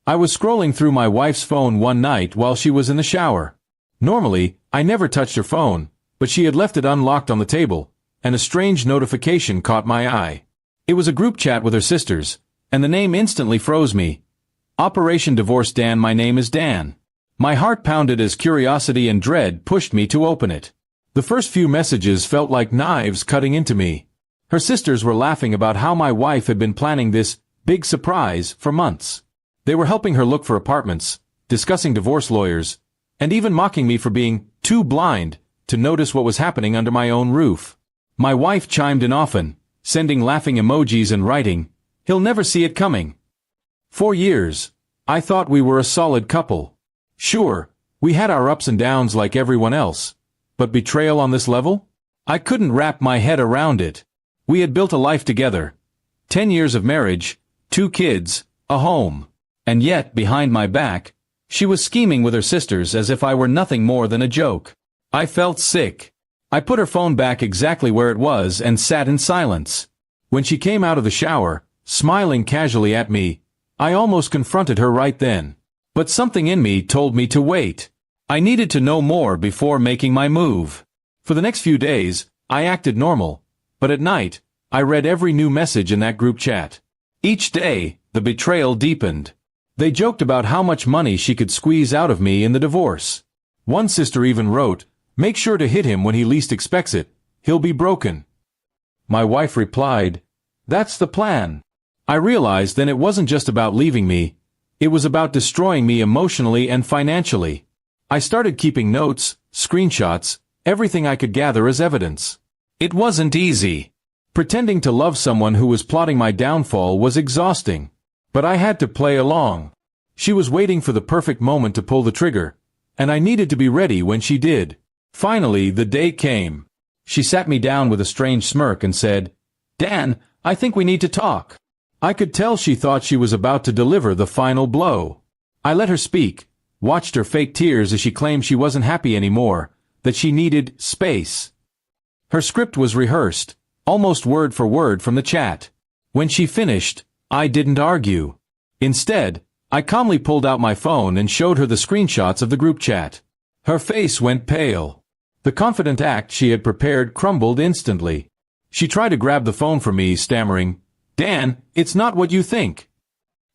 I was scrolling through my wife's phone one night while she was in the shower. Normally, I never touched her phone, but she had left it unlocked on the table, and a strange notification caught my eye. It was a group chat with her sisters, and the name instantly froze me. Operation Divorce Dan. My name is Dan. My heart pounded as curiosity and dread pushed me to open it. The first few messages felt like knives cutting into me. Her sisters were laughing about how my wife had been planning this big surprise for months. They were helping her look for apartments, discussing divorce lawyers, and even mocking me for being too blind to notice what was happening under my own roof. My wife chimed in often, sending laughing emojis and writing, "He'll never see it coming." For years, I thought we were a solid couple. Sure, we had our ups and downs like everyone else, but betrayal on this level? I couldn't wrap my head around it. We had built a life together. 10 years of marriage, 2 kids, a home. And yet, behind my back, she was scheming with her sisters as if I were nothing more than a joke. I felt sick. I put her phone back exactly where it was and sat in silence. When she came out of the shower, smiling casually at me, I almost confronted her right then. But something in me told me to wait. I needed to know more before making my move. For the next few days, I acted normal, but at night, I read every new message in that group chat. Each day, the betrayal deepened. They joked about how much money she could squeeze out of me in the divorce. One sister even wrote, "Make sure to hit him when he least expects it. He'll be broken." My wife replied, "That's the plan." I realized then it wasn't just about leaving me. It was about destroying me emotionally and financially. I started keeping notes, screenshots, everything I could gather as evidence. It wasn't easy. Pretending to love someone who was plotting my downfall was exhausting. But I had to play along. She was waiting for the perfect moment to pull the trigger, and I needed to be ready when she did. Finally, the day came. She sat me down with a strange smirk and said, "Dan, I think we need to talk." I could tell she thought she was about to deliver the final blow. I let her speak, watched her fake tears as she claimed she wasn't happy anymore, that she needed space. Her script was rehearsed, almost word for word from the chat. When she finished, I didn't argue. Instead, I calmly pulled out my phone and showed her the screenshots of the group chat. Her face went pale. The confident act she had prepared crumbled instantly. She tried to grab the phone from me, stammering, "Dan, it's not what you think."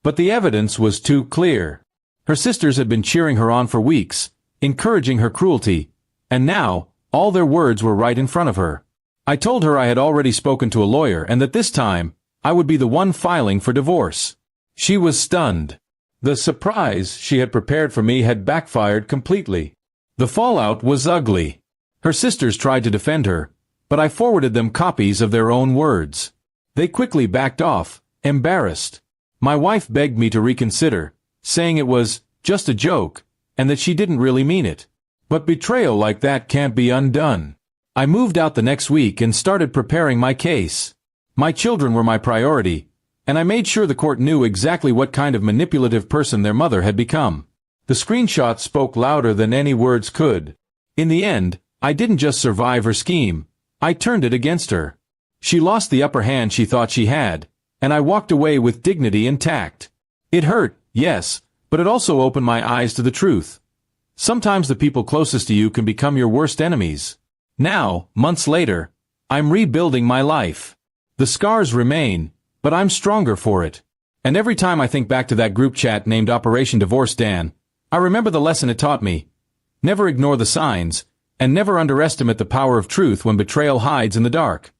But the evidence was too clear. Her sisters had been cheering her on for weeks, encouraging her cruelty, and now, all their words were right in front of her. I told her I had already spoken to a lawyer and that this time, I would be the one filing for divorce. She was stunned. The surprise she had prepared for me had backfired completely. The fallout was ugly. Her sisters tried to defend her, but I forwarded them copies of their own words. They quickly backed off, embarrassed. My wife begged me to reconsider, saying it was just a joke, and that she didn't really mean it. But betrayal like that can't be undone. I moved out the next week and started preparing my case. My children were my priority, and I made sure the court knew exactly what kind of manipulative person their mother had become. The screenshots spoke louder than any words could. In the end, I didn't just survive her scheme, I turned it against her. She lost the upper hand she thought she had, and I walked away with dignity and tact. It hurt, yes, but it also opened my eyes to the truth. Sometimes the people closest to you can become your worst enemies. Now, months later, I'm rebuilding my life. The scars remain, but I'm stronger for it. And every time I think back to that group chat named Operation Divorce Dan, I remember the lesson it taught me. Never ignore the signs, and never underestimate the power of truth when betrayal hides in the dark.